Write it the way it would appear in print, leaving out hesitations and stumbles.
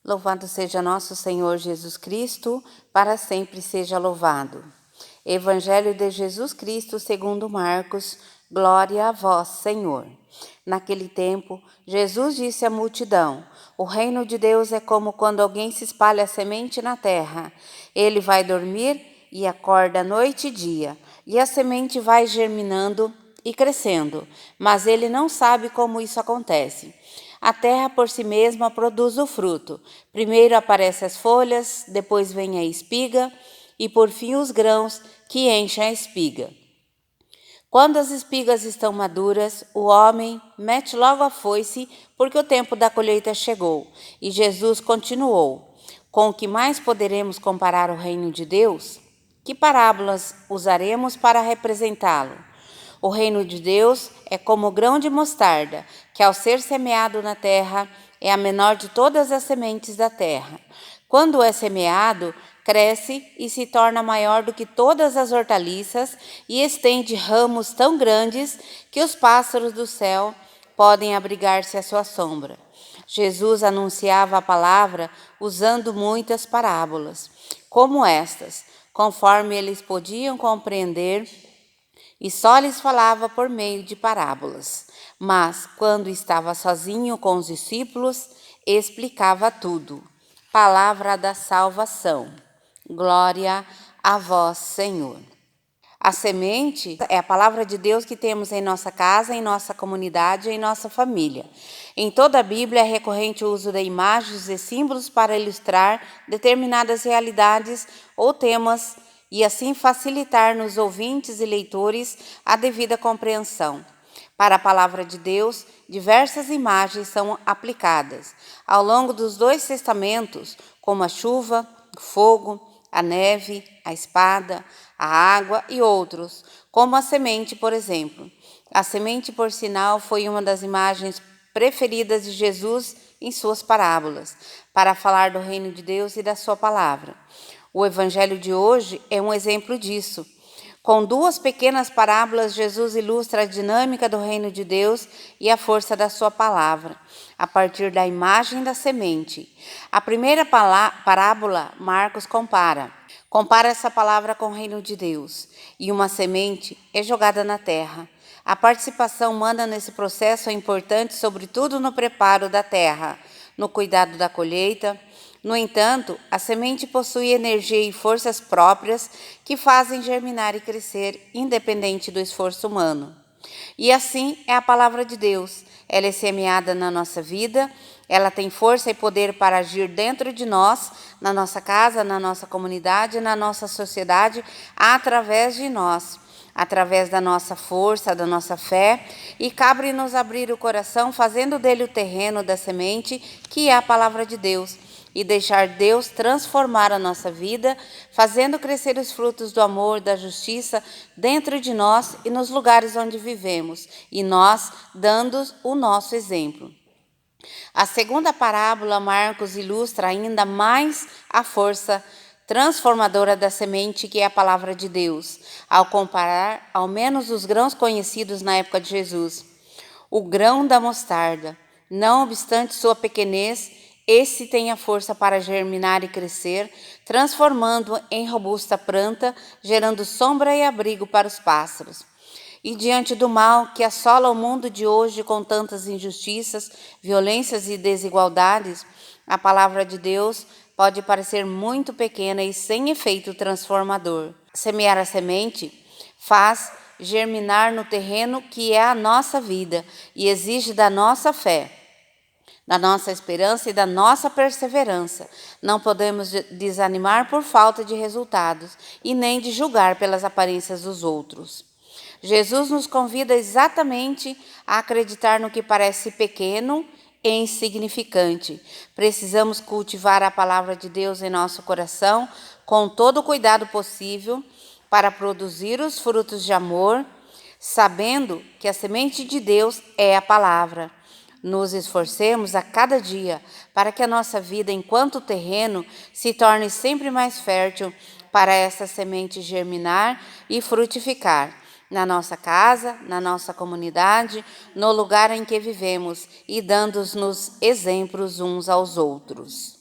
Louvado seja nosso Senhor Jesus Cristo, para sempre seja louvado. Evangelho de Jesus Cristo segundo Marcos, glória a vós, Senhor. Naquele tempo, Jesus disse à multidão: o reino de Deus é como quando alguém se espalha semente na terra. Ele vai dormir e acorda noite e dia, e a semente vai germinando e crescendo, mas ele não sabe como isso acontece. A terra por si mesma produz o fruto. Primeiro aparecem as folhas, depois vem a espiga e por fim os grãos que enchem a espiga. Quando as espigas estão maduras, o homem mete logo a foice, porque o tempo da colheita chegou. E Jesus continuou: com o que mais poderemos comparar o reino de Deus? Que parábolas usaremos para representá-lo? O reino de Deus é como o grão de mostarda, que ao ser semeado na terra, é a menor de todas as sementes da terra. Quando é semeado, cresce e se torna maior do que todas as hortaliças e estende ramos tão grandes que os pássaros do céu podem abrigar-se à sua sombra. Jesus anunciava a palavra usando muitas parábolas, como estas, conforme eles podiam compreender, e só lhes falava por meio de parábolas. Mas, quando estava sozinho com os discípulos, explicava tudo. Palavra da salvação. Glória a vós, Senhor. A semente é a palavra de Deus que temos em nossa casa, em nossa comunidade, em nossa família. Em toda a Bíblia é recorrente o uso de imagens e símbolos para ilustrar determinadas realidades ou temas e assim facilitar nos ouvintes e leitores a devida compreensão. Para a palavra de Deus, diversas imagens são aplicadas ao longo dos dois testamentos, como a chuva, o fogo, a neve, a espada, a água e outros, como a semente, por exemplo. A semente, por sinal, foi uma das imagens preferidas de Jesus em suas parábolas, para falar do reino de Deus e da sua palavra. O evangelho de hoje é um exemplo disso. Com duas pequenas parábolas, Jesus ilustra a dinâmica do reino de Deus e a força da sua palavra, a partir da imagem da semente. A primeira parábola, Marcos compara essa palavra com o reino de Deus, e uma semente é jogada na terra. A participação humana nesse processo é importante, sobretudo no preparo da terra, no cuidado da colheita. No entanto, a semente possui energia e forças próprias que fazem germinar e crescer, independente do esforço humano. E assim é a palavra de Deus. Ela é semeada na nossa vida, ela tem força e poder para agir dentro de nós, na nossa casa, na nossa comunidade, na nossa sociedade, através de nós, através da nossa força, da nossa fé, e cabe-nos abrir o coração, fazendo dele o terreno da semente, que é a palavra de Deus, e deixar Deus transformar a nossa vida, fazendo crescer os frutos do amor, da justiça dentro de nós e nos lugares onde vivemos, e nós dando o nosso exemplo. A segunda parábola, Marcos, ilustra ainda mais a força transformadora da semente, que é a palavra de Deus, ao comparar ao menos os grãos conhecidos na época de Jesus. O grão da mostarda, não obstante sua pequenez, esse tem a força para germinar e crescer, transformando em robusta planta, gerando sombra e abrigo para os pássaros. E diante do mal que assola o mundo de hoje com tantas injustiças, violências e desigualdades, a palavra de Deus pode parecer muito pequena e sem efeito transformador. Semear a semente faz germinar no terreno que é a nossa vida e exige da nossa fé, da nossa esperança e da nossa perseverança. Não podemos desanimar por falta de resultados e nem de julgar pelas aparências dos outros. Jesus nos convida exatamente a acreditar no que parece pequeno e insignificante. Precisamos cultivar a palavra de Deus em nosso coração com todo o cuidado possível para produzir os frutos de amor, sabendo que a semente de Deus é a palavra. Nos esforcemos a cada dia para que a nossa vida, enquanto terreno, se torne sempre mais fértil para essa semente germinar e frutificar na nossa casa, na nossa comunidade, no lugar em que vivemos e dando-nos exemplos uns aos outros.